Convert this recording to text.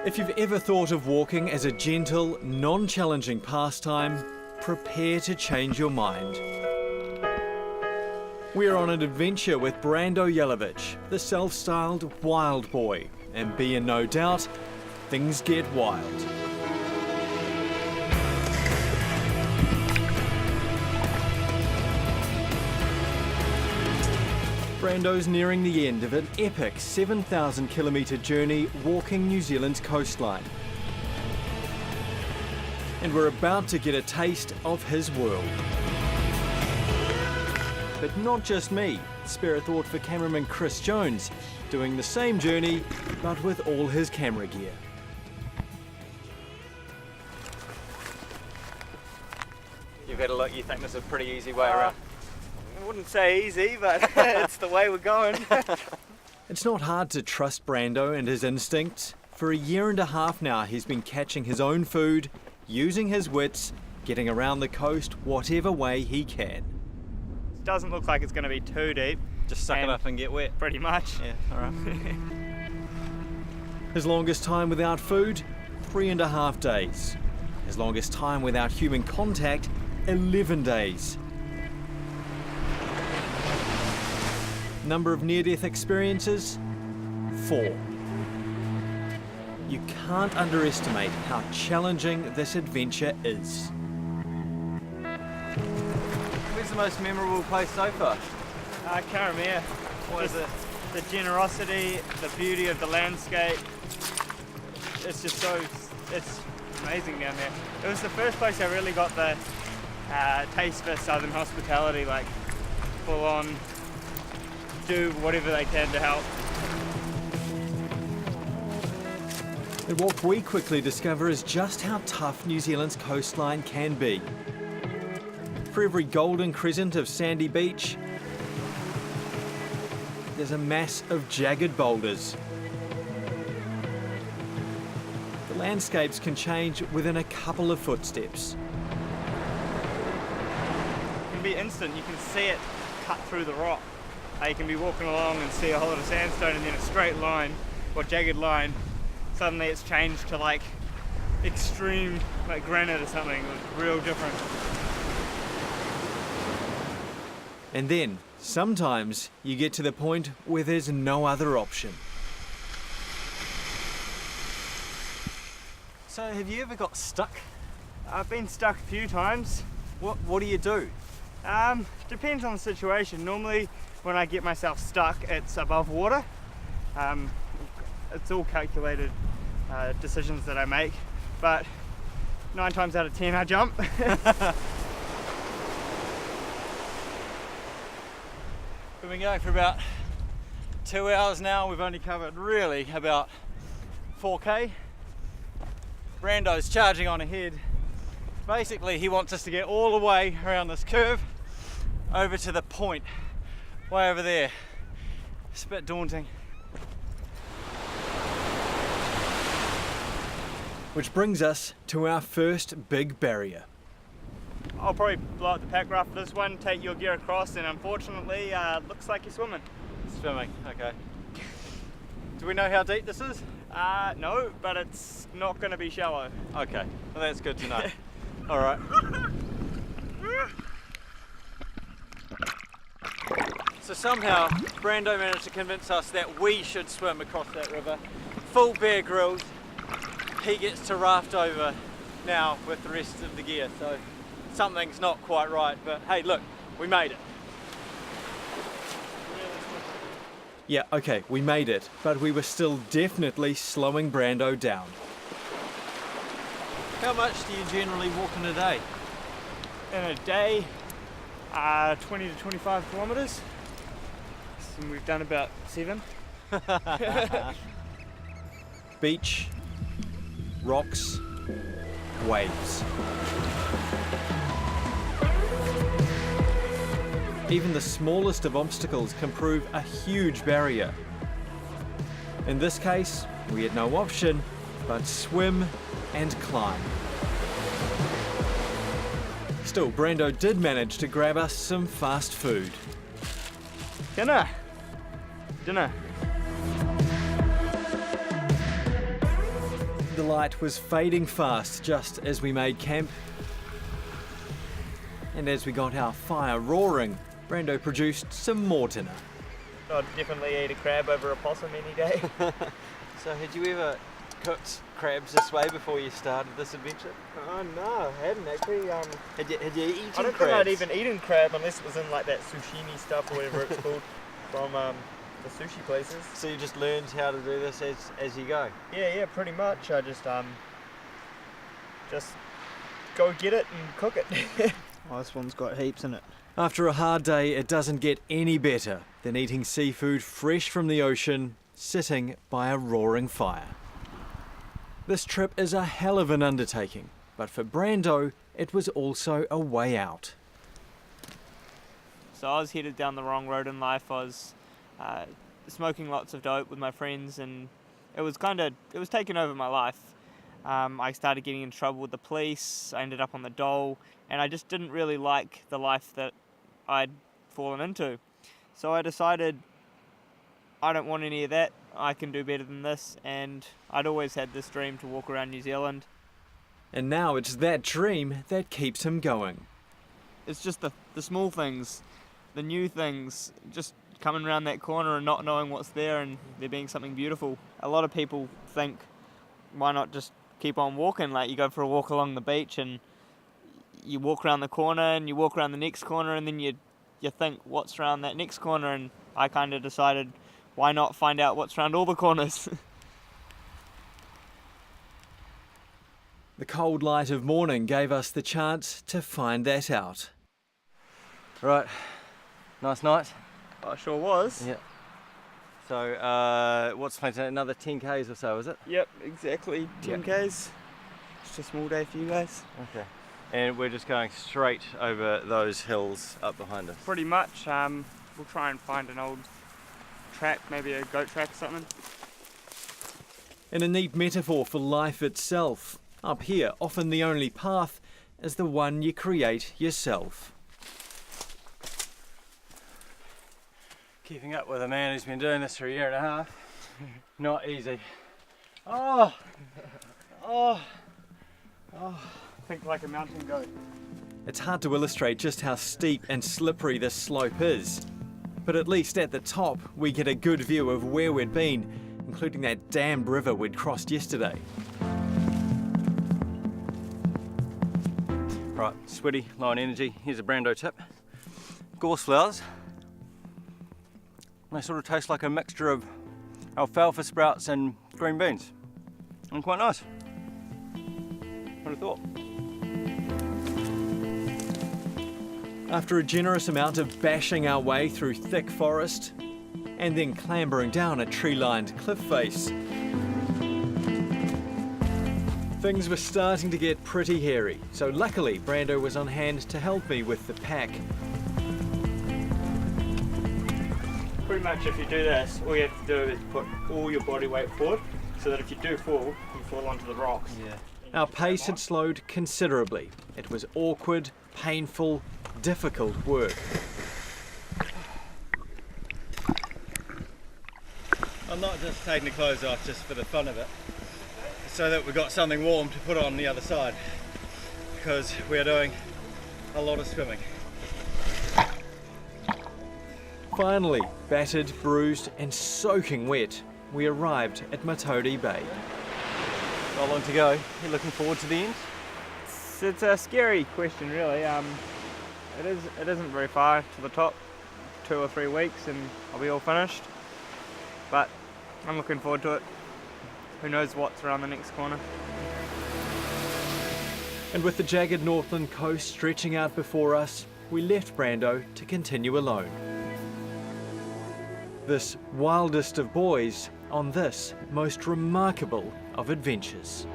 If you've ever thought of walking as a gentle, non-challenging pastime, prepare to change your mind. We are on an adventure with Brando Yelavich, the self-styled Wildboy, and be in no doubt, things get wild. Brando's nearing the end of an epic 7,000 kilometre journey walking New Zealand's coastline. And we're about to get a taste of his world. But not just me, spare a thought for cameraman Chris Jones, doing the same journey, but with all his camera gear. You've had a look, you think this is a pretty easy way around? I wouldn't say easy, but it's the way we're going. It's not hard to trust Brando and his instincts. For a year and a half now, he's been catching his own food, using his wits, getting around the coast whatever way he can. It doesn't look like it's going to be too deep. Just suck it up and get wet. Pretty much. Yeah, all right. His longest time without food, 3.5 days. His longest time without human contact, 11 days. Number of near-death experiences? 4. You can't underestimate how challenging this adventure is. Where's the most memorable place so far? Karamea. What is it? The generosity, the beauty of the landscape. It's just it's amazing down there. It was the first place I really got the taste for southern hospitality, like full on, do whatever they can to help. And what we quickly discover is just how tough New Zealand's coastline can be. For every golden crescent of sandy beach, there's a mass of jagged boulders. The landscapes can change within a couple of footsteps. It can be instant, you can see it cut through the rock. You can be walking along and see a whole lot of sandstone, and then a straight line or jagged line, suddenly it's changed to like extreme like granite or something. It was real different. And then, sometimes, you get to the point where there's no other option. So have you ever got stuck? I've been stuck a few times. What do you do? Depends on the situation. Normally when I get myself stuck, it's above water. It's all calculated decisions that I make, but 9 times out of 10 I jump. We've been going for about 2 hours now. We've only covered really about 4K. Brando's charging on ahead. Basically, he wants us to get all the way around this curve over to the point way over there. It's a bit daunting. Which brings us to our first big barrier. I'll probably blow up the pack raft for this one, take your gear across, and unfortunately, looks like you're swimming. Swimming, okay. Do we know how deep this is? No, but it's not going to be shallow. Okay, well that's good to know. All right. So somehow, Brando managed to convince us that we should swim across that river. Full Bear Grylls. He gets to raft over now with the rest of the gear, so something's not quite right, but hey, look, we made it. Yeah, okay, we made it, but we were still definitely slowing Brando down. How much do you generally walk in a day? In a day, 20 to 25 kilometres. And we've done about 7. Beach, rocks, waves. Even the smallest of obstacles can prove a huge barrier. In this case, we had no option but swim and climb. Still, Brando did manage to grab us some fast food. Dinner. The light was fading fast just as we made camp. And as we got our fire roaring, Brando produced some more dinner. I'd definitely eat a crab over a possum any day. So had you ever cooked crabs this way before you started this adventure? Oh no, I hadn't actually. Had you eaten I don't crabs? think I'd even eaten crab unless it was in like that sushimi stuff or whatever it's called from the sushi places. So you just learned how to do this as you go? Yeah, pretty much. I just go get it and cook it. Oh, this one's got heaps in it. After a hard day, it doesn't get any better than eating seafood fresh from the ocean, sitting by a roaring fire. This trip is a hell of an undertaking, but for Brando, it was also a way out. So I was headed down the wrong road in life. I was smoking lots of dope with my friends, and it was taking over my life. I started getting in trouble with the police. I ended up on the dole, and I just didn't really like the life that I'd fallen into. So I decided I don't want any of that. I can do better than this, and I'd always had this dream to walk around New Zealand. And now it's that dream that keeps him going. It's just the small things, the new things, just coming around that corner and not knowing what's there and there being something beautiful. A lot of people think, why not just keep on walking? Like, you go for a walk along the beach and you walk around the corner and you walk around the next corner, and then you think, what's around that next corner? And I kind of decided, why not find out what's around all the corners? The cold light of morning gave us the chance to find that out. Right, nice night. I sure was. Yeah. So, what's planned? Another 10 k's or so, is it? Yep, exactly. 10 Yep. k's. Just a small day for you guys. Okay. And we're just going straight over those hills up behind us. Pretty much. We'll try and find an old track, maybe a goat track or something. In a neat metaphor for life itself, up here, often the only path is the one you create yourself. Keeping up with a man who's been doing this for a year and a half, not easy. Oh! Think like a mountain goat. It's hard to illustrate just how steep and slippery this slope is. But at least at the top, we get a good view of where we'd been, including that damned river we'd crossed yesterday. Right, sweaty, low on energy. Here's a Brando tip. Gorse flowers. They sort of taste like a mixture of alfalfa sprouts and green beans. And quite nice. What have thought? After a generous amount of bashing our way through thick forest, and then clambering down a tree-lined cliff face, things were starting to get pretty hairy, so luckily Brando was on hand to help me with the pack. Pretty much if you do this, all you have to do is put all your body weight forward, so that if you do fall, you fall onto the rocks. Yeah. Our pace had slowed considerably. It was awkward, painful, difficult work. I'm not just taking the clothes off just for the fun of it, so that we've got something warm to put on the other side, because we are doing a lot of swimming. Finally, battered, bruised and soaking wet, we arrived at Matodi Bay. Not long to go. You looking forward to the end? It's a scary question, really. It isn't very far to the top. 2 or 3 weeks and I'll be all finished. But I'm looking forward to it. Who knows what's around the next corner. And with the jagged Northland coast stretching out before us, we left Brando to continue alone. This wildest of boys on this most remarkable of adventures.